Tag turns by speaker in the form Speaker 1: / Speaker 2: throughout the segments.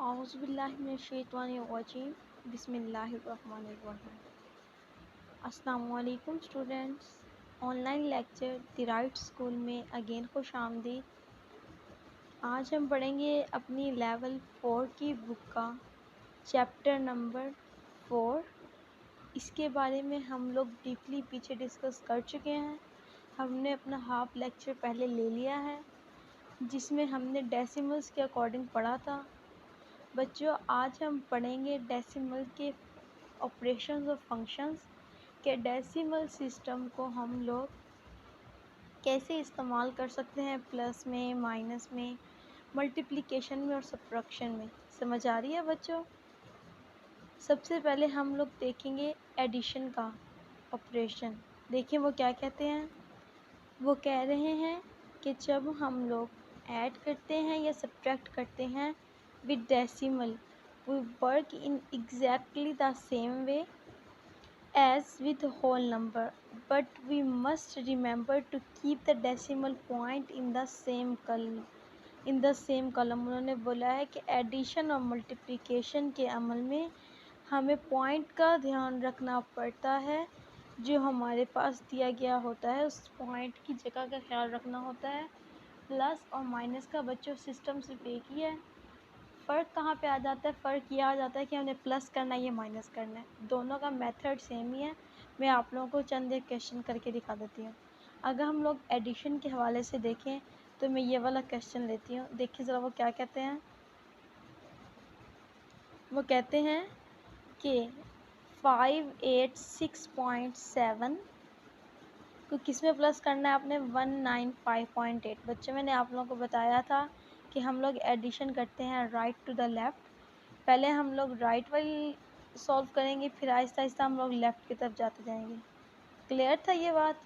Speaker 1: औज़ुबिल्लाहिमिनश्शैतानिर्रजीम बिस्मिल्लाहिर्रहमानिर्रहीम। अस्सलामुअलैकुम students, online lecture the right school में अगेन खुश आमदीद। आज हम पढ़ेंगे अपनी लेवल 4 की बुक का चैप्टर नंबर 4। इसके बारे में हम लोग डीपली पीछे डिस्कस कर चुके हैं। हमने अपना हाफ लेक्चर पहले ले लिया है जिसमें हमने डेसिमल्स के अकॉर्डिंग पढ़ा था। बच्चों, आज हम पढ़ेंगे डेसिमल के ऑपरेशंस और फंक्शंस के डेसिमल सिस्टम को हम लोग कैसे इस्तेमाल कर सकते हैं प्लस में, माइनस में, मल्टीप्लिकेशन में और सब्ट्रैक्शन में। समझ आ रही है बच्चों? सबसे पहले हम लोग देखेंगे एडिशन का ऑपरेशन। देखिए वो क्या कहते हैं। वो कह रहे हैं कि जब हम लोग ऐड करते हैं या सब्ट्रैक्ट करते हैं with decimal, we work in exactly the same way as with whole number, but we must remember to keep the decimal point in the same column। उन्होंने बोला है कि एडिशन और मल्टीप्लिकेशन के अमल में हमें पॉइंट का ध्यान रखना पड़ता है। जो हमारे पास दिया गया होता है उस पॉइंट की जगह का ख्याल रखना होता है। प्लस और माइनस का बच्चों सिस्टम सिर्फ एक ही है। फ़र्क कहाँ पे आ जाता है? फ़र्क ये आ जाता है कि हमने प्लस करना है या माइनस करना है। दोनों का मेथड सेम ही है। मैं आप लोगों को चंद एक क्वेश्चन करके दिखा देती हूँ। अगर हम लोग एडिशन के हवाले से देखें तो मैं ये वाला क्वेश्चन लेती हूँ। देखिए ज़रा वो क्या कहते हैं। वो कहते हैं कि 586.7 को किस में प्लस करना है आपने? 195.8। बच्चों, मैंने आप लोगों को बताया था कि हम लोग एडिशन करते हैं राइट टू द लेफ़्ट। पहले हम लोग राइट वाली सॉल्व करेंगे, फिर आहिस्ता आहिस्ता हम लोग लेफ़्ट की तरफ जाते जाएंगे। क्लियर था ये बात?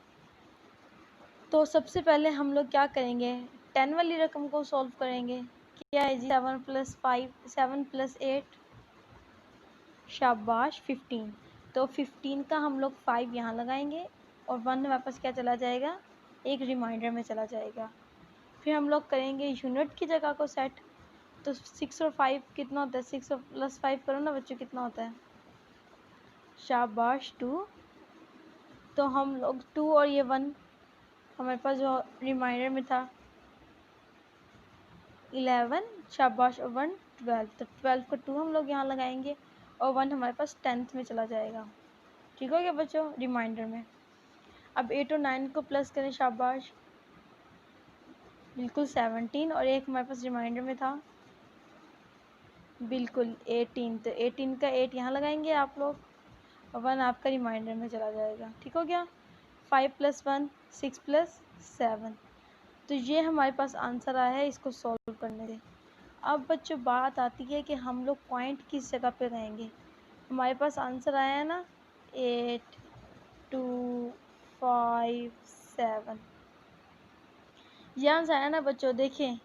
Speaker 1: तो सबसे पहले हम लोग क्या करेंगे? 10 वाली रकम को सॉल्व करेंगे। क्या है जी? 7 + 5, 7 + 8, शाबाश 15। तो 15 का हम लोग 5 यहाँ लगाएंगे और 1 हमारे पास क्या चला जाएगा? एक रिमाइंडर में चला जाएगा। फिर हम लोग करेंगे यूनिट की जगह को सेट। तो 6 और 5 कितना होता है? 6 + 5 करो ना बच्चों, कितना होता है? शाबाश 2। तो हम लोग 2 और ये 1 हमारे पास जो रिमाइंडर में था 11, शाबाश, और 1 12। तो 12 को 2 हम लोग यहाँ लगाएंगे और 1 हमारे पास 10th में चला जाएगा। ठीक हो गया बच्चों, रिमाइंडर में। अब 8 और 9 को प्लस करें, शाबाश, बिल्कुल 17, और एक हमारे पास रिमाइंडर में था बिल्कुल 18। तो 18 का 8 यहाँ लगाएंगे आप लोग और 1 आपका रिमाइंडर में चला जाएगा। ठीक हो गया। 5 + 1 6 + 7। तो ये हमारे पास आंसर आया है इसको सॉल्व करने से। अब बच्चों बात आती है कि हम लोग पॉइंट किस जगह पे रहेंगे। हमारे पास आंसर आया है ना 8 2 5 7। ये आंसर आया ना बच्चों। देखें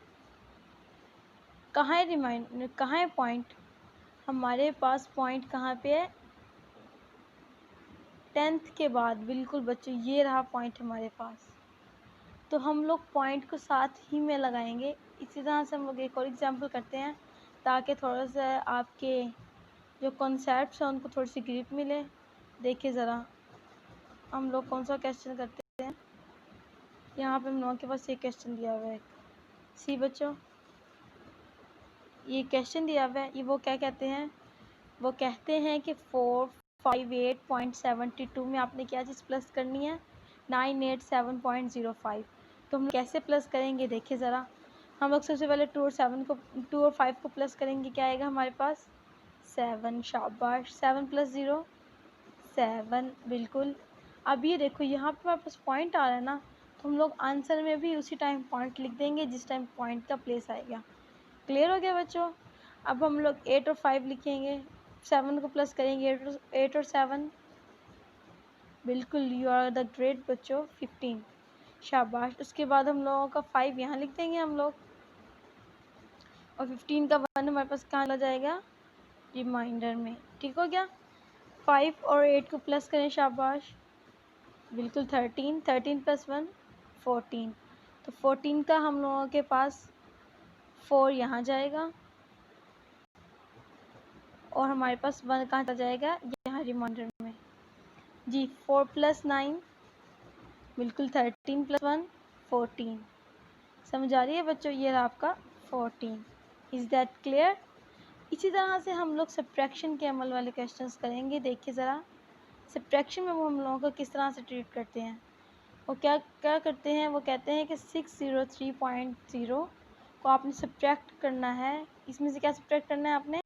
Speaker 1: कहाँ है रिमाइंडर, कहाँ है पॉइंट? हमारे पास पॉइंट कहाँ पे है? 10th के बाद। बिल्कुल बच्चों, ये रहा पॉइंट हमारे पास। तो हम लोग पॉइंट को साथ ही में लगाएंगे। इसी तरह से हम लोग एक और एग्जांपल करते हैं ताकि थोड़ा सा आपके जो कॉन्सेप्ट्स हैं उनको थोड़ी सी ग्रिप मिले। देखिए ज़रा हम लोग कौन सा क्वेश्चन करते हैं। यहाँ पे हम लोगों के पास ये क्वेश्चन दिया हुआ है। सी बच्चों, ये क्वेश्चन दिया हुआ है। ये वो क्या कहते हैं? वो कहते हैं कि 458.72 में आपने क्या चीज़ प्लस करनी है? 987.05। तो हम कैसे प्लस करेंगे? देखिए ज़रा। हम लोग सबसे पहले 2 और 5 को प्लस करेंगे। क्या आएगा हमारे पास? 7, शाबाश। 7 + 0 7, बिल्कुल। अब ये देखो यहाँ पे हमारे पास पॉइंट आ रहा है ना, तो हम लोग आंसर में भी उसी टाइम पॉइंट लिख देंगे जिस टाइम पॉइंट का प्लेस आएगा। क्लियर हो गया बच्चों? अब हम लोग 8 और 5 लिखेंगे, 7 को प्लस करेंगे, 8 और 7, बिल्कुल, यू आर द ग्रेट बच्चों, 15, शाबाश। उसके बाद हम लोगों का 5 यहाँ लिख देंगे हम लोग और 15 का 1 हमारे पास कहाँ आ जाएगा? रिमाइंडर में। ठीक हो गया। 5 और 8 को प्लस करें, शाबाश, बिल्कुल 13, 13 + 1 14। तो 14 का हम लोगों के पास 4 यहाँ जाएगा और हमारे पास 1 कहाँ चला जाएगा, यहाँ रिमाइंडर में जी। 4 + 9 बिल्कुल 13 + 1 14। समझ आ रही है बच्चों, ये रहा आपका 14। Is that clear. इसी तरह से हम लोग सब्ट्रैक्शन के अमल वाले क्वेश्चंस करेंगे। देखिए ज़रा सब्ट्रैक्शन में वो हम लोगों को किस तरह से ट्रीट करते हैं। वो क्या क्या करते हैं, वो कहते हैं कि 603.0 को आपने सब्ट्रैक्ट करना है। इसमें से क्या सब्ट्रैक्ट करना है आपने,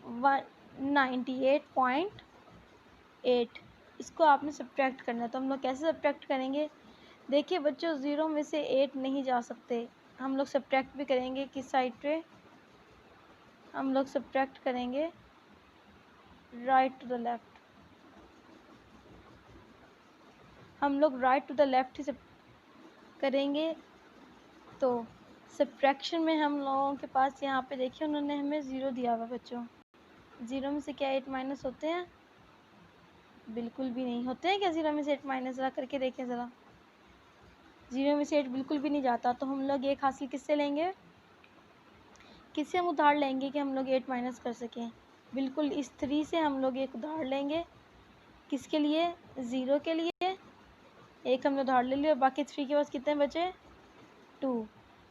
Speaker 1: 198.8 इसको आपने सब्ट्रैक्ट करना है। तो हम लोग कैसे सब्ट्रैक्ट करेंगे, देखिए बच्चों 0 में से 8 नहीं जा सकते। हम लोग सब्ट्रैक्ट भी करेंगे किस साइड पे, हम लोग सब्ट्रैक्ट करेंगे राइट टू द लेफ़्ट। हम लोग राइट टू द लेफ़्ट ही सब करेंगे। तो सब्ट्रैक्शन में हम लोगों के पास यहाँ पे देखिए उन्होंने हमें 0 दिया हुआ बच्चों। 0 में से क्या 8 माइनस होते हैं, बिल्कुल भी नहीं होते हैं क्या। 0 में से 8 माइनस ज़रा करके देखें ज़रा, 0 में से 8 बिल्कुल भी नहीं जाता। तो हम लोग एक हासिल किससे लेंगे, किससे हम उधार लेंगे कि हम लोग 8 माइनस कर सकें। बिल्कुल इस 3 से हम लोग एक उधार लेंगे। किसके लिए, 0 के लिए एक हमने उधार ले लिया, और बाकी 3 के पास कितने बचे, 2।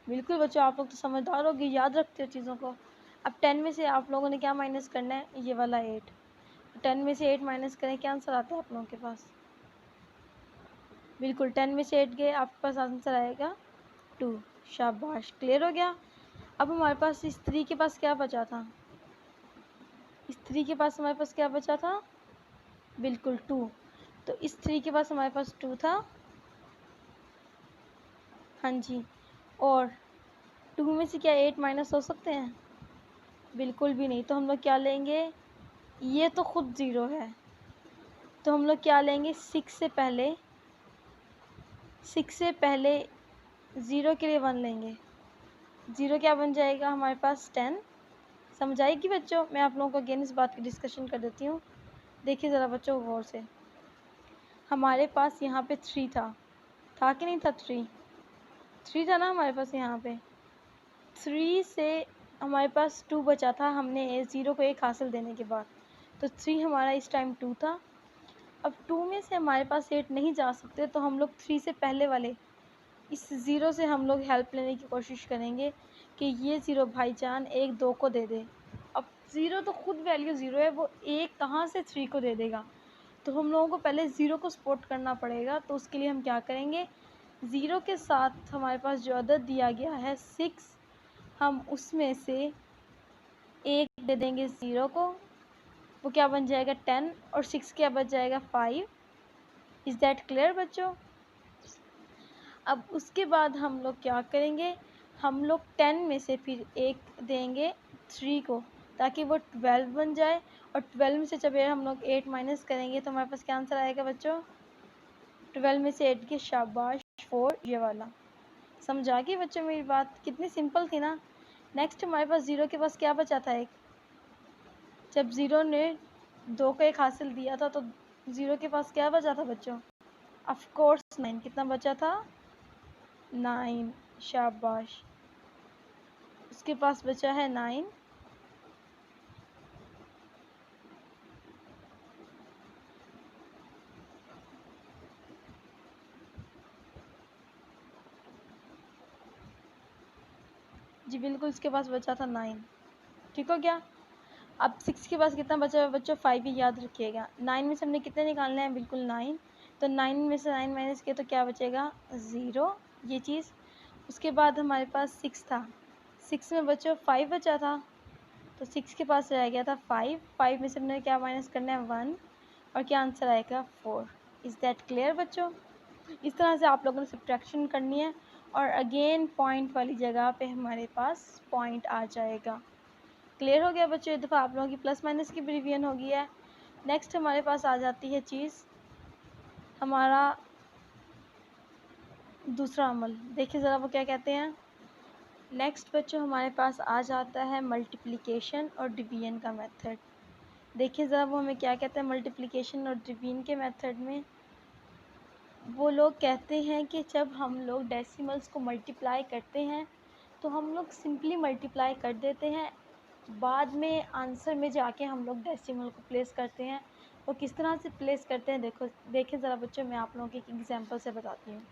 Speaker 1: बिल्कुल बच्चों आप लोग तो समझदार होगी, याद रखते हो चीज़ों को। अब 10 में से आप लोगों ने क्या माइनस करना है, ये वाला 8। 10 में से 8 माइनस करें, क्या आंसर आता है आप लोगों के पास, बिल्कुल 10 में से 8 गए, आपके पास आंसर आएगा 2। शाबाश, क्लियर हो गया। अब हमारे पास इस 3 के पास क्या बचा था, इस 3 के पास हमारे पास क्या बचा था, बिल्कुल 2। तो इस 3 के पास हमारे पास 2 था, हाँ जी। और 2 में से क्या 8 माइनस हो सकते हैं, बिल्कुल भी नहीं। तो हम लोग क्या लेंगे, ये तो खुद 0 है, तो हम लोग क्या लेंगे, 6 से पहले 0 के लिए 1 लेंगे। 0 क्या बन जाएगा हमारे पास, 10। समझ आएगी बच्चों, मैं आप लोगों को अगेन इस बात की डिस्कशन कर देती हूँ। देखिए ज़रा बच्चों गौर से, हमारे पास यहाँ पे 3 था कि नहीं था, 3 था ना हमारे पास। यहाँ पे 3 से हमारे पास 2 बचा था, हमने 0 को 1 हासिल देने के बाद। तो 3 हमारा इस टाइम 2 था। अब 2 में से हमारे पास 8 नहीं जा सकते, तो हम लोग 3 से पहले वाले इस 0 से हम लोग हेल्प लेने की कोशिश करेंगे कि ये 0 भाईजान 1 2 को दे दे। अब 0 तो खुद वैल्यू 0 है, वो 1 कहाँ से 3 को दे देगा। तो हम लोगों को पहले 0 को सपोर्ट करना पड़ेगा। तो उसके लिए हम क्या करेंगे, 0 के साथ हमारे पास जो अदद दिया गया है 6, हम उसमें से 1 दे देंगे 0 को, वो क्या बन जाएगा 10, और 6 क्या बच जाएगा 5। इज़ दैट क्लियर बच्चों। अब उसके बाद हम लोग क्या करेंगे, हम लोग 10 में से फिर 1 देंगे 3 को, ताकि वो 12 बन जाए। और 12 में से जब हम लोग 8 माइनस करेंगे तो हमारे पास क्या आंसर आएगा बच्चों, 12 में से 8 के, शाबाश 4, ये वाला। समझ आ गई बच्चों मेरी बात, कितनी सिंपल थी ना। नेक्स्ट हमारे पास 0 के पास क्या बचा था, एक, जब 0 ने 2 को 1 हासिल दिया था तो 0 के पास क्या बचा था बच्चों, ऑफ कोर्स 9। कितना बचा था, 9, शाबाश। उसके पास बचा है 9। जी बिल्कुल, उसके पास बचा था 9। ठीक हो गया। अब 6 के पास कितना बचा है बच्चों, 5 ही याद रखिएगा। 9 में से हमने कितने निकालने हैं, बिल्कुल 9। तो 9 में से 9 माइनस किया तो क्या बचेगा, 0, ये चीज़। उसके बाद हमारे पास 6 था, 6 में बच्चों 5 बचा था, तो 6 के पास रह गया था 5। 5 में से हमने क्या माइनस करना है, 1, और क्या आंसर आएगा 4। इज़ दैट क्लियर बच्चों। इस तरह से आप लोगों ने सब्ट्रैक्शन करनी है, और अगेन पॉइंट वाली जगह पे हमारे पास पॉइंट आ जाएगा। क्लियर हो गया बच्चों, एक दफ़ा आप लोगों की प्लस माइनस की भी रिवीजन हो गई है। नेक्स्ट हमारे पास आ जाती है चीज़ हमारा दूसरा अमल। देखिए ज़रा वो क्या कहते हैं। नेक्स्ट बच्चों हमारे पास आ जाता है मल्टीप्लिकेशन और डिवीजन का मेथड। देखिए ज़रा वो हमें क्या कहते हैं, मल्टीप्लिकेशन और डिवीजन के मेथड में वो लोग कहते हैं कि जब हम लोग डेसिमल्स को मल्टीप्लाई करते हैं तो हम लोग सिंपली मल्टीप्लाई कर देते हैं बाद में आंसर में जाके हम लोग डेसिमल को प्लेस करते हैं। वो किस तरह से प्लेस करते हैं देखें ज़रा बच्चों, मैं आप लोगों को एक एग्जांपल से बताती हूँ।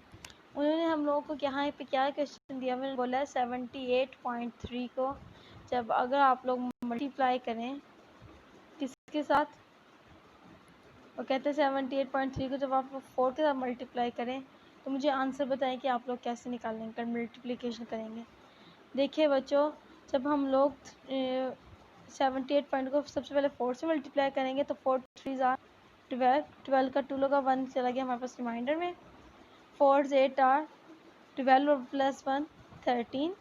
Speaker 1: उन्होंने हम लोगों को यहाँ पे क्या क्वेश्चन दिया, मैंने बोला है 78.3 को जब अगर आप लोग मल्टीप्लाई करें किसके साथ, वो कहते हैं 78.3 को जब आप 4 के साथ मल्टीप्लाई करें तो मुझे आंसर बताएं कि आप लोग कैसे निकालेंगे, कर मल्टीप्लिकेशन करेंगे। देखिए बच्चों, जब हम लोग 78 पॉइंट को सबसे पहले 4 से मल्टीप्लाई करेंगे तो 4 3 आर 12, 12 का 2 लगा 1 चला गया हमारे पास रिमाइंडर में, 4 8 आर 12 और प्लस 1 13,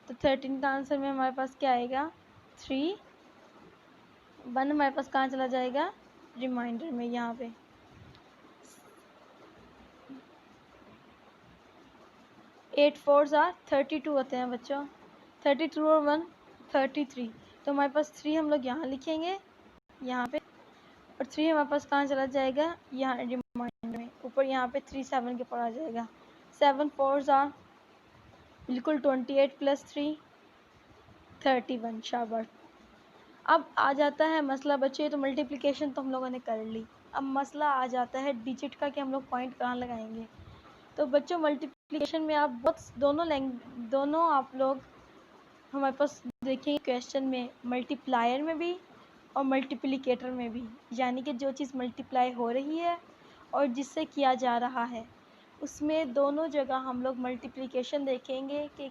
Speaker 1: तो 13 का आंसर में हमारे पास क्या आएगा 3, 1 हमारे पास कहाँ चला जाएगा रिमाइंडर में यहाँ पे। 8 4 आर 32 होते हैं बच्चों, 32 और 1 33, तो हमारे पास 3 हम लोग यहाँ लिखेंगे यहाँ पे, और 3 हमारे पास कहाँ चला जाएगा यहाँ रिमाइंडर में, ऊपर यहाँ पे 3 7 के ऊपर आ जाएगा। 7 4 आर बिल्कुल 28 प्लस 3 31, शाबाश। अब आ जाता है मसला बच्चे, तो मल्टीप्लिकेशन तो हम लोगों ने कर ली, अब मसला आ जाता है डिजिट का कि हम लोग पॉइंट कहाँ लगाएंगे। तो बच्चों मल्टीप्लिकेशन में आप दोनों आप लोग हमारे पास देखेंगे क्वेश्चन में, मल्टीप्लायर में भी और मल्टीप्लिकेटर में भी, यानी कि जो चीज़ मल्टीप्लाई हो रही है और जिससे किया जा रहा है उसमें दोनों जगह हम लोग मल्टीप्लिकेशन देखेंगे कि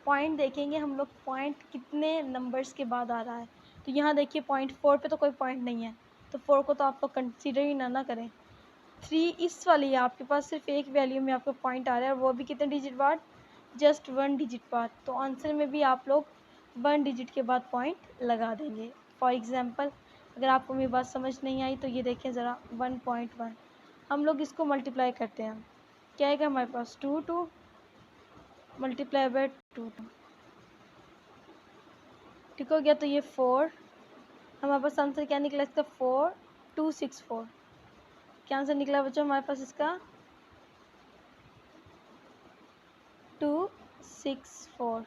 Speaker 1: पॉइंट देखेंगे हम लोग पॉइंट कितने नंबर्स के बाद आ रहा है। तो यहाँ देखिए पॉइंट 4 पे तो कोई पॉइंट नहीं है, तो 4 को तो आप लोग कंसिडर ही ना करें। 3 इस वाली है, आपके पास सिर्फ एक वैल्यू में आपको पॉइंट आ रहा है, वो भी कितने डिजिट बाद, जस्ट 1 डिजिट बाद, तो आंसर में भी आप लोग 1 डिजिट के बाद पॉइंट लगा देंगे। फॉर एग्ज़ाम्पल अगर आपको मेरी बात समझ नहीं आई तो ये देखें ज़रा 1.1 हम लोग इसको मल्टीप्लाई करते हैं, क्या आएगा हमारे पास 2 2 मल्टीप्लाई बाय 2 ठीक हो गया। तो ये 4 हमारे पास आंसर क्या निकला इसका 4264, क्या आंसर निकला बच्चों हमारे पास इसका 264।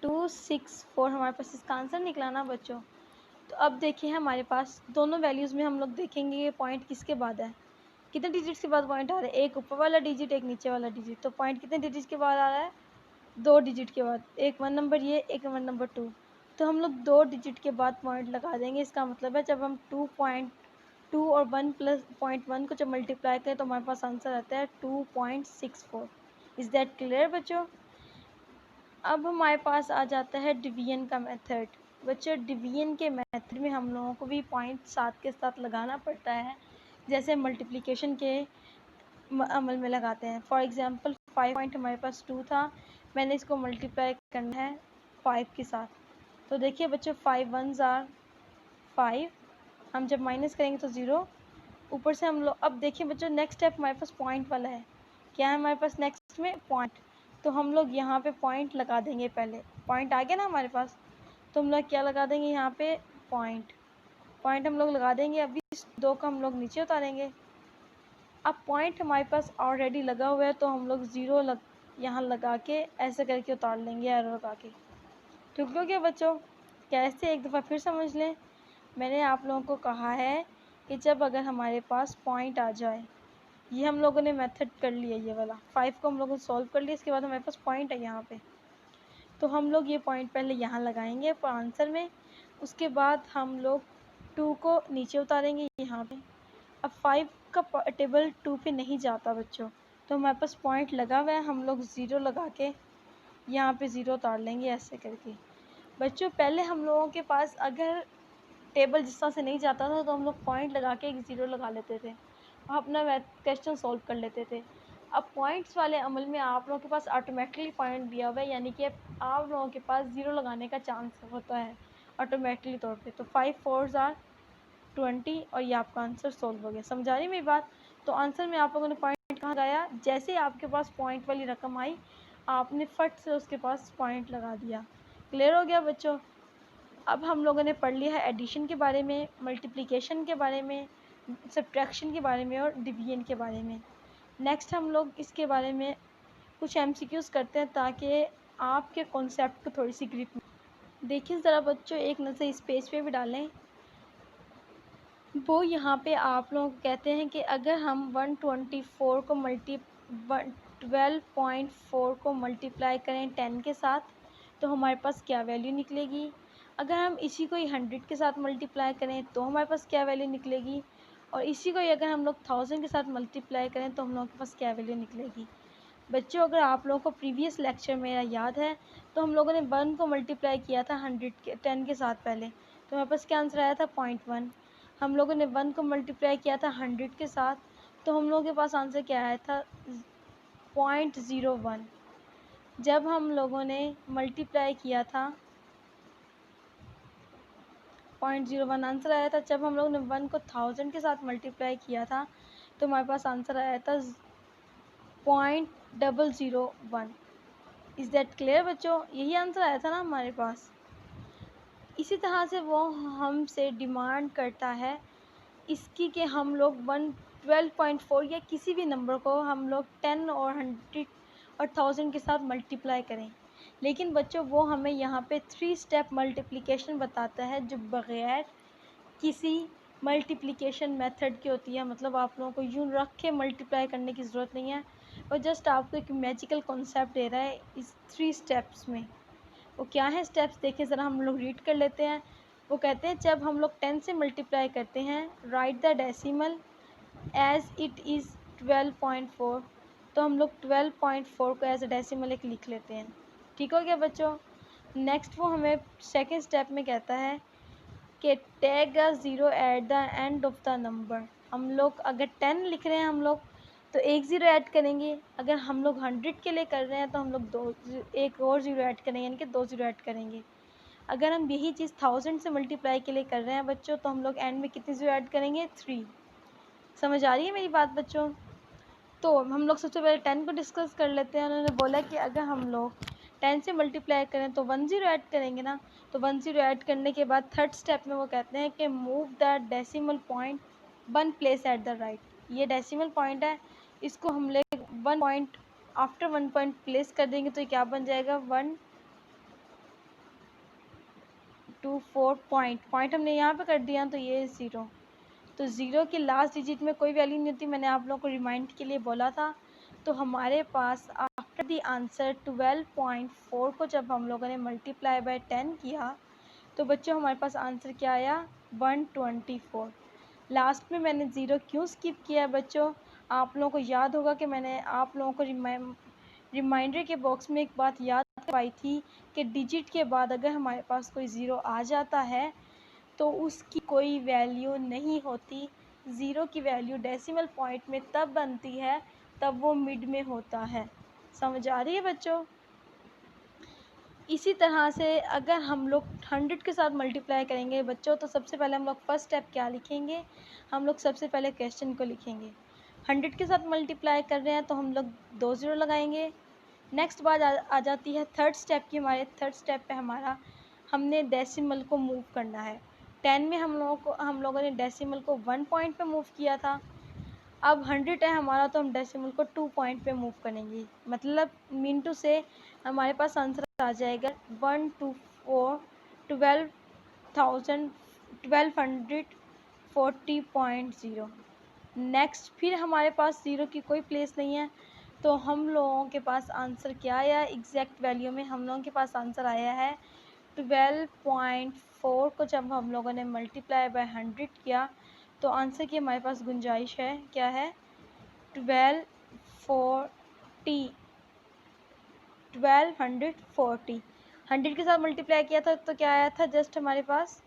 Speaker 1: 264 हमारे पास इसका आंसर निकला ना बच्चों। तो अब देखिए हमारे पास दोनों वैल्यूज़ में हम लोग देखेंगे ये पॉइंट किसके बाद है, कितने डिजिट्स के बाद पॉइंट आ रहा है, एक ऊपर वाला डिजिट एक नीचे वाला डिजिट, तो पॉइंट कितने डिजिट के बाद आ रहा है 2 डिजिट के बाद, एक 1 नंबर ये एक 1 नंबर 2, तो हम लोग 2 डिजिट के बाद पॉइंट लगा देंगे। इसका मतलब है जब हम 2.2 और 1 प्लस 0.1 को जब मल्टीप्लाई करें तो हमारे पास आंसर आता है 2.64। इज़ दैट क्लियर बच्चों। अब हमारे पास आ जाता है डिवीजन का मेथड। बच्चों डिवीजन के मेथड में हम लोगों को भी पॉइंट साथ के साथ लगाना पड़ता है, जैसे मल्टीप्लिकेशन के अमल में लगाते हैं। फॉर एग्जांपल 5 पॉइंट हमारे पास 2 था, मैंने इसको मल्टीप्लाई करना है 5 के साथ, तो देखिए बच्चों 5 1s आर 5, हम जब माइनस करेंगे तो 0, ऊपर से हम लोग अब देखिए बच्चों नेक्स्ट स्टेप हमारे पास पॉइंट वाला है, क्या है हमारे पास नेक्स्ट में पॉइंट, तो हम लोग यहाँ पे पॉइंट लगा देंगे। पहले पॉइंट आ गया ना हमारे पास, तो हम लोग क्या लगा देंगे यहाँ पे पॉइंट, पॉइंट हम लोग लगा देंगे। अभी इस 2 का हम लोग नीचे उतारेंगे। अब पॉइंट हमारे पास ऑलरेडी लगा हुआ है तो हम लोग 0 यहाँ लगा के ऐसे करके उतार लेंगे एरो लगा के। ठीक हो गया बच्चों, कैसे एक दफ़ा फिर समझ लें। मैंने आप लोगों को कहा है कि जब अगर हमारे पास पॉइंट आ जाए, ये हम लोगों ने मेथड कर लिया, ये वाला 5 को हम लोगों ने सॉल्व कर लिया, इसके बाद हमारे पास पॉइंट है यहाँ पे, तो हम लोग ये पॉइंट पहले यहाँ लगाएंगे पर आंसर में, उसके बाद हम लोग 2 को नीचे उतारेंगे यहाँ पे। अब 5 का टेबल 2 पे नहीं जाता बच्चों, तो हमारे पास पॉइंट लगा हुआ है, हम लोग 0 लगा के यहाँ पे 0 उतार लेंगे ऐसे करके। बच्चों पहले हम लोगों के पास अगर टेबल जिस तरह से नहीं जाता था तो हम लोग पॉइंट लगा के एक 0 लगा लेते थे और अपना क्वेश्चन सॉल्व कर लेते थे। अब पॉइंट्स वाले अमल में आप लोगों के पास ऑटोमेटिकली पॉइंट दिया हुआ है, यानी कि आप लोगों के पास 0 लगाने का चांस होता है ऑटोमेटिकली तौर पे। तो 5 4s आर 20 और ये आपका आंसर सॉल्व हो गया। समझा रही मेरी बात। तो आंसर में आप लोगों ने पॉइंट कहाँ लगाया, जैसे ही आपके पास पॉइंट वाली रकम आई आपने फट से उसके पास पॉइंट लगा दिया। क्लियर हो गया बच्चों। अब हम लोगों ने पढ़ लिया है एडिशन के बारे में, मल्टीप्लिकेशन के बारे में, सब्ट्रैक्शन के बारे में और डिवीजन के बारे में। नेक्स्ट हम लोग इसके बारे में कुछ MCQs करते हैं ताकि आपके कॉन्सेप्ट को थोड़ी सी ग्रिप। देखिए ज़रा बच्चों, एक नज़र इस पेज पे भी डालें। वो यहाँ पे आप लोग कहते हैं कि अगर हम 124 को 12.4 को मल्टीप्लाई करें 10 के साथ तो हमारे पास क्या वैल्यू निकलेगी। अगर हम इसी को ही 100 के साथ मल्टीप्लाई करें तो हमारे पास क्या वैल्यू निकलेगी। और इसी को ही अगर हम लोग 1000 के साथ मल्टीप्लाई करें तो हम लोगों के पास क्या वैल्यू निकलेगी। बच्चों, अगर आप लोगों को प्रीवियस लेक्चर मेरा याद है तो हम लोगों ने 1 को मल्टीप्लाई किया था 10 के साथ पहले, तो हमारे पास क्या आंसर आया था 0.1। हम लोगों ने 1 को मल्टीप्लाई किया था 100 के साथ, तो हम लोगों के पास आंसर क्या आया था 0.01। जब हम लोगों ने मल्टीप्लाई किया था 0.01 आंसर आया था। जब हम लोगों ने 1 को 1000 के साथ मल्टीप्लाई किया था तो हमारे पास आंसर आया था 0.001। इज़ दैट क्लियर बच्चों, यही आंसर आया था ना हमारे पास। इसी तरह से वो हमसे डिमांड करता है इसकी कि हम लोग 12.4 या किसी भी नंबर को हम लोग 10 और 100 और 1000 के साथ मल्टीप्लाई करें। लेकिन बच्चों वो हमें यहाँ पे 3 स्टेप मल्टीप्लिकेशन बताता है जो बग़ैर किसी मल्टीप्लिकेशन मेथड की होती है। मतलब आप लोगों को यूँ रख के मल्टीप्लाई करने की ज़रूरत नहीं है, और जस्ट आपको एक मैजिकल कॉन्सेप्ट दे रहा है इस 3 स्टेप्स में। वो क्या है स्टेप्स, देखिए ज़रा हम लोग रीड कर लेते हैं। वो कहते हैं जब हम लोग 10 से मल्टीप्लाई करते हैं right the decimal as it is 12.4, तो हम लोग 12.4 को एज अ डेसिमल एक लिख लेते हैं। ठीक हो गया बच्चों। नेक्स्ट वो हमें सेकेंड स्टेप में कहता है कि tag a zero at the end of the number. हम लोग अगर 10 लिख रहे हैं हम लोग तो एक ज़ीरो ऐड करेंगे। अगर हम लोग 100 के लिए कर रहे हैं तो हम लोग एक और ज़ीरो ऐड करेंगे, यानी कि 2 ज़ीरो ऐड करेंगे। अगर हम यही चीज़ 1000 से मल्टीप्लाई के लिए कर रहे हैं बच्चों तो हम लोग एंड में कितने ज़ीरो ऐड करेंगे 3। समझ आ रही है मेरी बात बच्चों। तो हम लोग सबसे पहले 10 को डिस्कस कर लेते हैं। उन्होंने बोला कि अगर हम लोग 10 से मल्टीप्लाई करें तो 1 ज़ीरो ऐड करेंगे ना, तो 1 ज़ीरो ऐड करने के बाद थर्ड स्टेप में वो कहते हैं कि move the decimal point 1 place at the right. ये डेसिमल पॉइंट है, इसको हम लोग 1 पॉइंट आफ्टर 1 पॉइंट प्लेस कर देंगे तो ये क्या बन जाएगा 124 पॉइंट हमने यहाँ पे कर दिया तो ये 0। तो ज़ीरो की लास्ट डिजिट में कोई वैल्यू नहीं होती, मैंने आप लोगों को रिमाइंड के लिए बोला था। तो हमारे पास आफ्टर द आंसर 12.4 को जब हम लोगों ने मल्टीप्लाई बाय 10 किया तो बच्चों हमारे पास आंसर क्या आया 124। लास्ट में मैंने ज़ीरो क्यों स्किप किया है बच्चों, आप लोगों को याद होगा कि मैंने आप लोगों को रिमाइंडर के बॉक्स में एक बात याद करवाई थी कि डिजिट के बाद अगर हमारे पास कोई ज़ीरो आ जाता है तो उसकी कोई वैल्यू नहीं होती। ज़ीरो की वैल्यू डेसिमल पॉइंट में तब बनती है तब वो मिड में होता है। समझ आ रही है बच्चों। इसी तरह से अगर हम लोग 100 के साथ मल्टीप्लाई करेंगे बच्चों तो सबसे पहले हम लोग फर्स्ट स्टेप क्या लिखेंगे, हम लोग सबसे पहले क्वेश्चन को लिखेंगे। 100 के साथ मल्टीप्लाई कर रहे हैं तो हम लोग 2 ज़ीरो लगाएंगे। नेक्स्ट बात आ जाती है थर्ड स्टेप की। हमारे थर्ड स्टेप पे हमारा हमने डेसिमल को मूव करना है। 10 में हम लोगों ने डेसिमल को 1 पॉइंट पे मूव किया था। अब 100 है हमारा तो हम डेसिमल को 2 पॉइंट पे मूव करेंगे। मतलब मिनटू से हमारे पास आंसर आ जाएगा 124 1240.0। नेक्स्ट फिर हमारे पास ज़ीरो की कोई प्लेस नहीं है तो हम लोगों के पास आंसर क्या आया एग्जैक्ट वैल्यू में हम लोगों के पास आंसर आया है 12.4 को जब हम लोगों ने मल्टीप्लाई बाय 100 किया तो आंसर की हमारे पास गुंजाइश है क्या है 1240 100 के साथ मल्टीप्लाई किया था तो क्या आया था जस्ट हमारे पास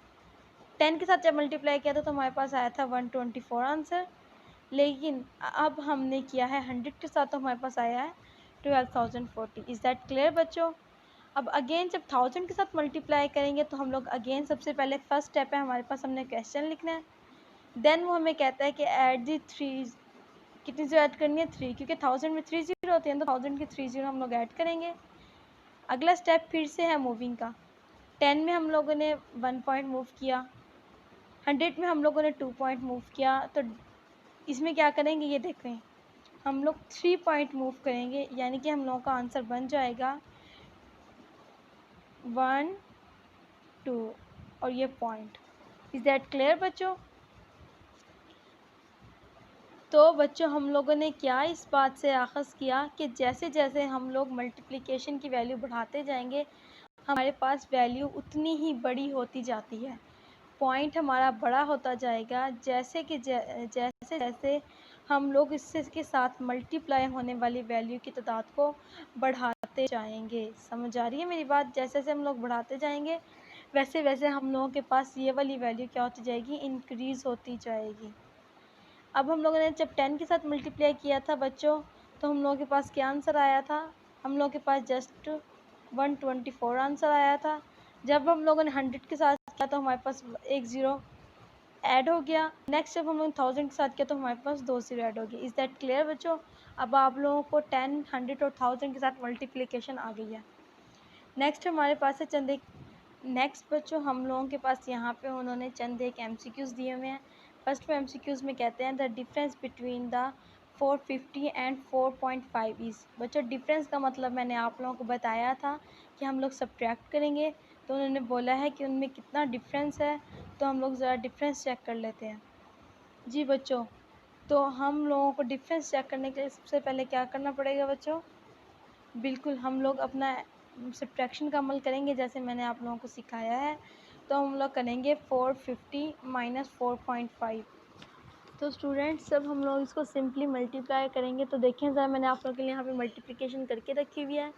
Speaker 1: 10 के साथ जब मल्टीप्लाई किया था तो हमारे पास आया था 124 आंसर। लेकिन अब हमने किया है 100 के साथ तो हमारे पास आया है 12,040। इज़ दैट क्लियर बच्चों। अब अगेन जब 1000 के साथ मल्टीप्लाई करेंगे तो हम लोग अगेन सबसे पहले फर्स्ट स्टेप है हमारे पास हमने क्वेश्चन लिखना है। देन वो हमें कहता है कि ऐड दी 3 कितनी ज़ीरो ऐड करनी है 3, क्योंकि 1000 में 3 ज़ीरो होते हैं तो 1000 की 3 ज़ीरो हम लोग ऐड करेंगे। अगला स्टेप फिर से है मूविंग का। 10 में हम लोगों ने 1 पॉइंट मूव किया, 100 में हम लोगों ने 2 पॉइंट मूव किया। तो इसमें क्या करेंगे ये देखें, हम लोग 3 पॉइंट मूव करेंगे, यानी कि हम लोगों का आंसर बन जाएगा 1 2 और ये पॉइंट। इज़ दैट क्लियर बच्चों? तो बच्चों हम लोगों ने क्या इस बात से आख़ज़ किया कि जैसे जैसे हम लोग मल्टीप्लिकेशन की वैल्यू बढ़ाते जाएंगे हमारे पास वैल्यू उतनी ही बड़ी होती जाती है। पॉइंट हमारा बड़ा होता जाएगा जैसे कि जैसे जैसे हम लोग इससे के साथ मल्टीप्लाई होने वाली वैल्यू की तादाद को बढ़ाते जाएंगे। समझ आ रही है मेरी बात? जैसे जैसे हम लोग बढ़ाते जाएंगे वैसे वैसे हम लोगों के पास ये वाली वैल्यू क्या होती जाएगी, इंक्रीज़ होती जाएगी। अब हम लोगों ने जब 10 के साथ मल्टीप्लाई किया था बच्चों, तो हम लोगों के पास क्या आंसर आया था? हम लोगों के पास जस्ट 124 आंसर आया था। जब हम लोगों ने 100 के साथ किया तो हमारे पास एक ज़ीरो ऐड हो गया। नेक्स्ट जब हम लोग 1000 के साथ किया तो हमारे पास 2 ज़ीरो ऐड हो गए। इज़ दैट क्लियर बच्चों? अब आप लोगों को 10, 100 और 1000 के साथ मल्टीप्लिकेशन आ गई है। नेक्स्ट हमारे पास है चंद एक नेक्स्ट बच्चों हम लोगों के पास यहाँ पे उन्होंने चंद एक MCQs दिए हुए हैं। फर्स्ट MCQs में कहते हैं the difference between the 450 and 4.5 is. बच्चों डिफरेंस का मतलब मैंने आप लोगों को बताया था कि हम लोग सब्ट्रैक्ट करेंगे, तो उन्होंने बोला है कि उनमें कितना डिफरेंस है, तो हम लोग ज़रा डिफरेंस चेक कर लेते हैं। जी बच्चों, तो हम लोगों को डिफरेंस चेक करने के लिए सबसे पहले क्या करना पड़ेगा बच्चों? बिल्कुल हम लोग अपना सब्ट्रैक्शन का अमल करेंगे जैसे मैंने आप लोगों को सिखाया है। तो हम लोग करेंगे 450 माइनस 4.5। तो स्टूडेंट्स जब हम लोग इसको सिंपली मल्टीप्लाई करेंगे तो देखिए ज़रा मैंने आप लोगों के लिए यहाँ पे मल्टीप्लिकेशन करके रखी हुई है।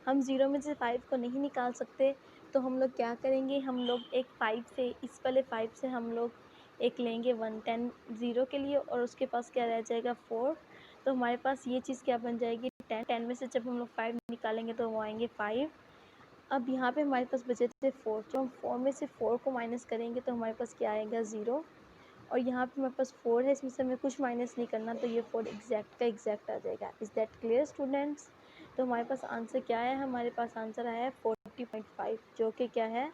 Speaker 1: हम ज़ीरो में से 5 को नहीं निकाल सकते, तो हम लोग क्या करेंगे, हम लोग एक 5 से इस वाले 5 से हम लोग एक लेंगे 1 10 ज़ीरो के लिए और उसके पास क्या रह जाएगा 4। तो हमारे पास ये चीज़ क्या बन जाएगी 10। 10 में से जब हम लोग 5 निकालेंगे तो वो आएंगे 5। अब यहाँ पे हमारे पास बचे थे 4, तो हम 4 में से 4 को माइनस करेंगे तो हमारे पास क्या आएगा 0। और यहाँ पे हमारे पास 4 है, इसमें से हमें कुछ माइनस नहीं करना, तो ये 4 एग्जैक्ट का एग्जैक्ट आ जाएगा। Is that clear students? तो हमारे पास आंसर क्या है, हमारे पास आंसर आया है 40.5, जो कि क्या है,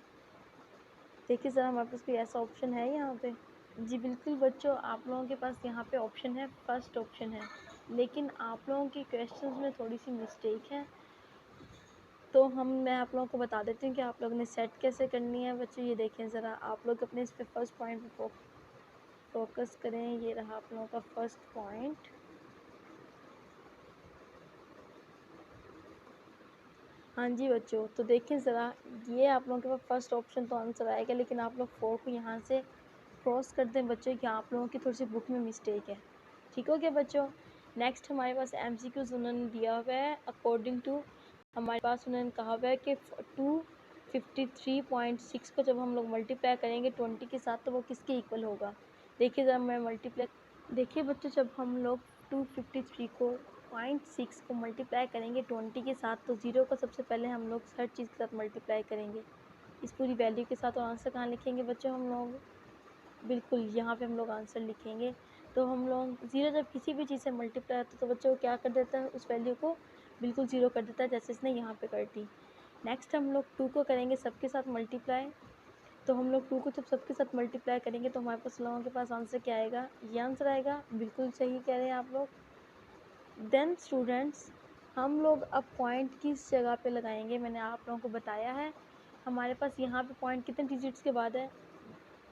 Speaker 1: देखिए ज़रा हमारे पास कोई ऐसा ऑप्शन है यहाँ पे? जी बिल्कुल बच्चों, आप लोगों के पास यहाँ पे ऑप्शन है, फर्स्ट ऑप्शन है, लेकिन आप लोगों की क्वेश्चंस में थोड़ी सी मिस्टेक है। तो मैं आप लोगों को बता देती हूँ कि आप लोगों ने सेट कैसे करनी है। बच्चों ये देखें ज़रा, आप लोग अपने इस पे फर्स्ट पॉइंट पे फोकस करें। ये रहा आप लोगों का फर्स्ट पॉइंट। हाँ जी बच्चों, तो देखें ज़रा, ये आप लोगों के पास फर्स्ट ऑप्शन तो आंसर आएगा, लेकिन आप लोग 4 को यहाँ से क्रॉस कर दें बच्चों, कि आप लोगों की थोड़ी सी बुक में मिस्टेक है। ठीक हो गया बच्चों? नेक्स्ट हमारे पास MCQs उन्होंने दिया हुआ है अकॉर्डिंग टू, हमारे पास उन्होंने कहा हुआ है कि 253.6 को जब हम लोग मल्टीप्लाई करेंगे 20 के साथ तो वो किसके इक्वल होगा। देखिए ज़रा मैं मल्टीप्लाई, देखिए बच्चों जब हम लोग 253 को 0.6 को मल्टीप्लाई करेंगे 20 के साथ, तो 0 को सबसे पहले हम लोग हर चीज़ के साथ मल्टीप्लाई करेंगे इस पूरी वैल्यू के साथ। और आंसर कहाँ लिखेंगे बच्चों हम लोग? बिल्कुल यहाँ पे हम लोग आंसर लिखेंगे। तो हम लोग 0 जब किसी भी चीज़ से मल्टीप्लाई होता है तो बच्चों क्या कर देता है, उस वैल्यू को बिल्कुल 0 कर देता है, जैसे इसने यहाँ पे कर दी। नेक्स्ट हम लोग 2 को करेंगे सबके साथ मल्टीप्लाई। तो हम लोग 2 को जब सबके साथ मल्टीप्लाई करेंगे तो हमारे पास लोगों के पास आंसर क्या आएगा, ये आंसर आएगा। बिल्कुल सही कह रहे हैं आप लोग। देन स्टूडेंट्स हम लोग अब पॉइंट किस जगह पे लगाएंगे, मैंने आप लोगों को बताया है। हमारे पास यहाँ पे पॉइंट कितने डिजिट्स के बाद है,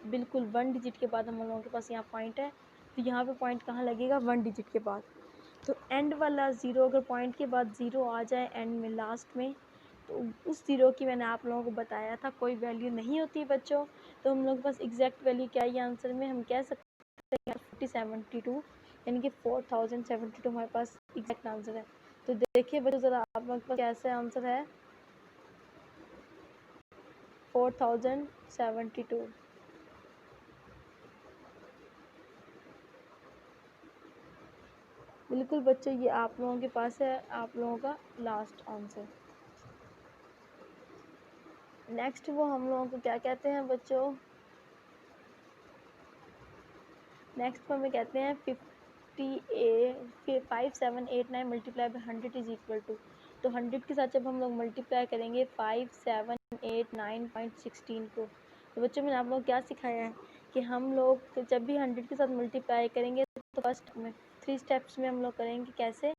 Speaker 1: बिल्कुल 1 डिजिट के बाद हम लोगों के पास यहाँ पॉइंट है। तो यहाँ पे पॉइंट कहाँ लगेगा, 1 डिजिट के बाद। तो एंड वाला ज़ीरो, अगर पॉइंट के बाद ज़ीरो आ जाए एंड में लास्ट में, तो उस ज़ीरो की मैंने आप लोगों को बताया था कोई वैल्यू नहीं होती बच्चों। तो हम लोग के पास एग्जैक्ट वैल्यू क्या है, ये आंसर में हम कह सकते हैं 4072, यानी कि 4072 हमारे पास एग्जैक्ट आंसर है। तो देखिए बच्चों ज़रा आप लोगों के पास कैसे आंसर है 4072। बिल्कुल बच्चों ये आप लोगों के पास है, आप लोगों का लास्ट आंसर। नेक्स्ट वो हम लोगों को क्या कहते हैं बच्चों, नेक्स्ट को हमें कहते हैं 5789 multiply by 100 is equal to. तो 100 के साथ जब हम लोग मल्टीप्लाई करेंगे 5789.16 को, तो बच्चों मैंने आप लोग क्या सिखाया है कि हम लोग जब भी 100 के साथ मल्टीप्लाई करेंगे तो फर्स्ट में 3 स्टेप्स में हम लोग करेंगे। कैसे?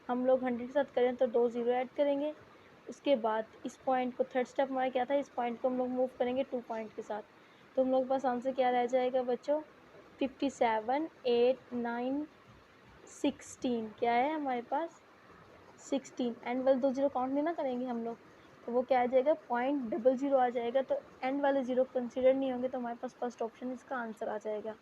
Speaker 1: हम लोग 100 के साथ करें तो 2 ज़ीरो ऐड करेंगे। उसके बाद इस पॉइंट को, थर्ड स्टेप हमारा क्या था, इस पॉइंट को हम लोग मूव करेंगे 2 पॉइंट के साथ। तो हम लोग के पास आंसर क्या रह जाएगा बच्चों? 57, 8, 9, 16 क्या है हमारे पास? 16। एंड वाले 2 ज़ीरो काउंट नहीं ना करेंगे हम लोग, तो वो क्या आ जाएगा? 0.00 आ जाएगा। तो एंड वाले ज़ीरो कंसिडर नहीं होंगे, तो हमारे पास फर्स्ट ऑप्शन इसका आंसर आ जाएगा।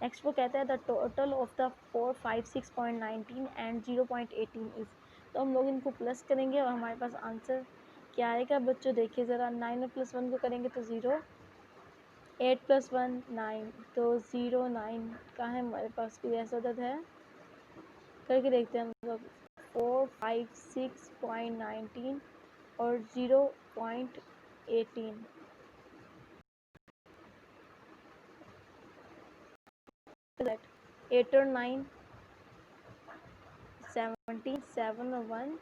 Speaker 1: नेक्स्ट वो कहता है the total of the 4, 5, 6.19 and 0.18 is. तो हम लोग इनको प्लस करेंगे और हमारे पास आंसर क्या आएगा बच्चों? देखिए ज़रा, 9 और +1 को करेंगे तो 0, 8 + 1 9, तो 0 9 कहाँ है हमारे पास? कोई ऐसा दर्द है? करके देखते हैं हम लोग। 4, 5, 6.19 और 0.18। 8 और 9 17, 7 और 1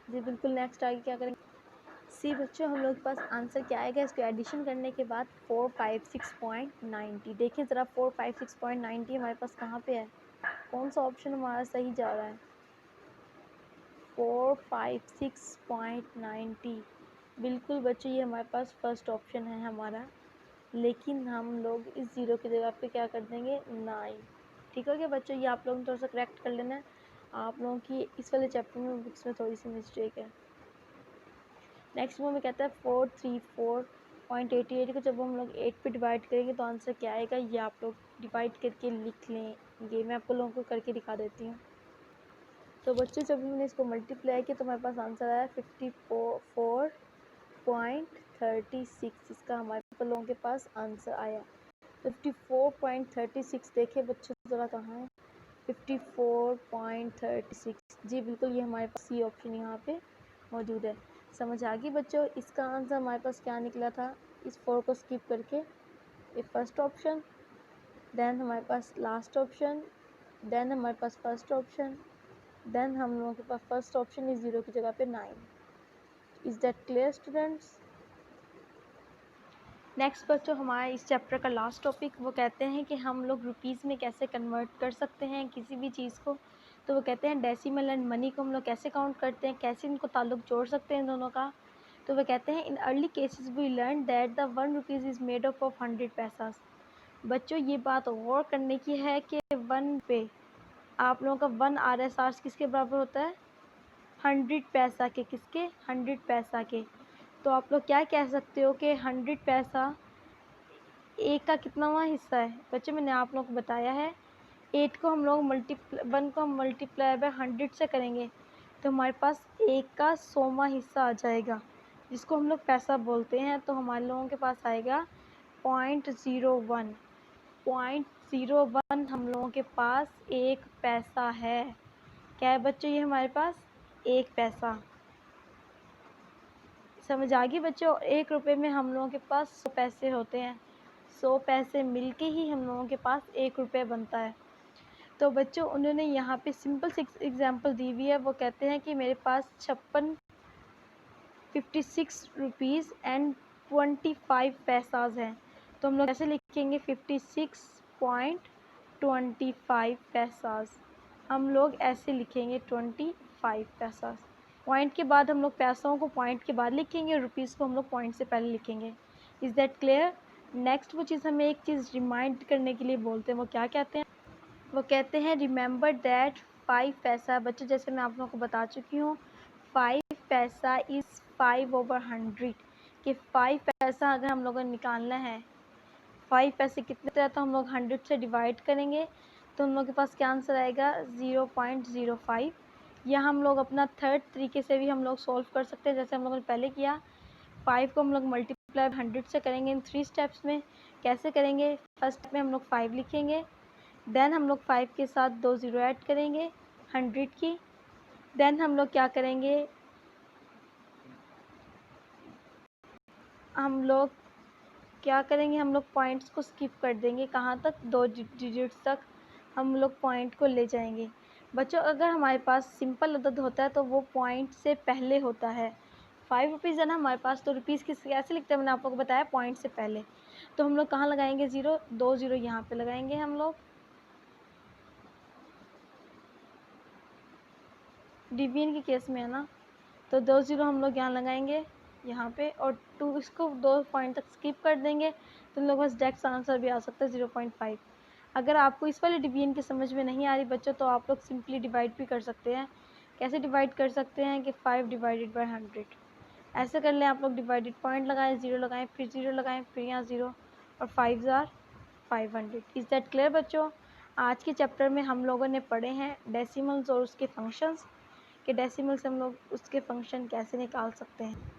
Speaker 1: जी बिल्कुल। नेक्स्ट आगे क्या करेंगे? सी बच्चों, हम लोग के पास आंसर क्या आएगा? इसको एडिशन करने के बाद 456.90। देखिए ज़रा, 456.90 हमारे पास कहाँ पे है? कौन सा ऑप्शन हमारा सही जा रहा है? 456.90 बिल्कुल बच्चों, ये हमारे पास फर्स्ट ऑप्शन है हमारा। लेकिन हम लोग इस ज़ीरो की जगह पे क्या कर देंगे? 9। ठीक हो गया बच्चों? ये आप लोगों ने थोड़ा सा करेक्ट कर लेना है। आप लोगों की इस वाले चैप्टर में बुक्स में थोड़ी सी मिस्टेक है। नेक्स्ट वो में कहता है 434.88 को जब हम लोग 8 पे डिवाइड करेंगे तो आंसर क्या आएगा? ये आप लोग डिवाइड करके लिख लेंगे। मैं आपको लोगों को करके दिखा देती हूँ। तो बच्चों, जब हमने इसको मल्टीप्लाई किया तो हमारे पास आंसर आया 54.36। इसका हमारे लोगों के पास आंसर आया 54.36। देखिए बच्चों ज़रा कहाँ है? 54.36। जी बिल्कुल, ये हमारे पास सी ऑप्शन यहाँ पे मौजूद है। समझ आ गई बच्चों? इसका आंसर हमारे पास क्या निकला था? इस 4 को स्किप करके ये फर्स्ट ऑप्शन, देन हमारे पास लास्ट ऑप्शन, देन हमारे पास फर्स्ट ऑप्शन, देन हम लोगों के पास फर्स्ट ऑप्शन इस ज़ीरो की जगह पे 9। Is that clear students? Next बच्चों, हमारा इस चैप्टर का लास्ट टॉपिक, वो कहते हैं कि हम लोग रुपीज़ में कैसे कन्वर्ट कर सकते हैं किसी भी चीज़ को। तो वो कहते हैं डेसिमल एंड मनी को हम लोग कैसे काउंट करते हैं, कैसे इनको ताल्लुक जोड़ सकते हैं दोनों का। तो वो कहते हैं in early cases we learn that the 1 rupees is made up of 100 paisas. बच्चों ये बात गौर करने की है कि 1 पे आप लोगों का 1 RSR किसके बराबर होता है? 100 पैसा के। किसके? 100 पैसा के। तो आप लोग क्या कह सकते हो कि 100 पैसा एक का कितनावां हिस्सा है? बच्चों मैंने आप लोगों को बताया है 8 को हम लोग 1 को हम मल्टीप्लाई बाय 100 से करेंगे तो हमारे पास 1 का 100वां हिस्सा आ जाएगा, जिसको हम लोग पैसा बोलते हैं। तो हमारे लोगों के पास आएगा 0.01। 0.01 हम लोगों के पास एक पैसा है। क्या है बच्चों? ये हमारे पास एक पैसा। समझ आ गई बच्चों? 1 रुपये में हम लोगों के पास 100 पैसे होते हैं। 100 पैसे मिलके ही हम लोगों के पास 1 रुपये बनता है। तो बच्चों उन्होंने यहाँ पे सिंपल सी एग्जांपल दी हुई है। वो कहते हैं कि मेरे पास 56 रुपीज़ एंड 25 पैसाज हैं। तो हम लोग कैसे लिखेंगे? 56.25 पैसाज हम लोग ऐसे लिखेंगे 25 पैसाज। पॉइंट के बाद हम लोग पैसों को पॉइंट के बाद लिखेंगे और रुपीज़ को हम लोग पॉइंट से पहले लिखेंगे। Is that clear? नेक्स्ट वो चीज़ हमें एक चीज़ रिमाइंड करने के लिए बोलते हैं। वो क्या कहते हैं? वो कहते हैं रिमेंबर दैट 5 पैसा। बच्चों जैसे मैं आप लोगों को बता चुकी हूँ 5 पैसा इज़ 5/100 कि 5 पैसा अगर हम लोगों ने निकालना है, 5 पैसे कितने तरह तो हम लोग 100 से डिवाइड करेंगे तो हम लोग के पास क्या आंसर आएगा? 0.05। या हम लोग अपना थर्ड तरीके से भी हम लोग सॉल्व कर सकते हैं, जैसे हम लोगों ने पहले किया। 5 को हम लोग मल्टीप्लाई 100 से करेंगे इन 3 स्टेप्स में। कैसे करेंगे? फर्स्ट में हम लोग 5 लिखेंगे, देन हम लोग 5 के साथ 2 ज़ीरो ऐड करेंगे 100 की। देन हम लोग क्या करेंगे? हम लोग हम लोग पॉइंट्स को स्किप कर देंगे। कहाँ तक? 2 डिजिट्स तक हम लोग पॉइंट को ले जाएंगे। बच्चों अगर हमारे पास सिंपल अदद होता है तो वो पॉइंट से पहले होता है, ₹5 है ना हमारे पास, तो रुपीज़ कैसे लिखते हैं मैंने आप लोगों को बताया पॉइंट से पहले। तो हम लोग कहाँ लगाएंगे ज़ीरो, 2 ज़ीरो यहाँ पे लगाएंगे हम लोग। डिवीजन के केस में है ना, तो 2 ज़ीरो हम लोग यहाँ लगाएंगे यहाँ पे, और 2 इसको 2 पॉइंट तक स्किप कर देंगे, तो हम लोग बस डायरेक्ट आंसर भी आ सकता है 0.5। अगर आपको इस वाले डिवीजन की समझ में नहीं आ रही बच्चों, तो आप लोग सिंपली डिवाइड भी कर सकते हैं। कैसे डिवाइड कर सकते हैं कि 5 डिवाइडेड बाय 100 ऐसे कर लें आप लोग। डिवाइडेड पॉइंट लगाएं, ज़ीरो लगाएं, फिर ज़ीरो लगाएं, फिर यहाँ ज़ीरो, और 5 ज़ार 500। इज़ दैट क्लियर बच्चों? आज के चैप्टर में हम लोगों ने पढ़े हैं डेसिमल्स और उसके फंक्शंस, कि डेसिमल से हम लोग उसके फंक्शन कैसे निकाल सकते हैं।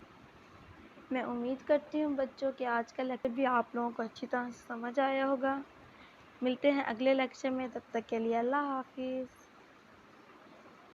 Speaker 1: मैं उम्मीद करती हूँ बच्चों कि आज का लेक्चर भी आप लोगों को अच्छी तरह से समझ आया होगा। मिलते हैं अगले लेक्चर में, तब तक के लिए अल्लाह हाफिज़।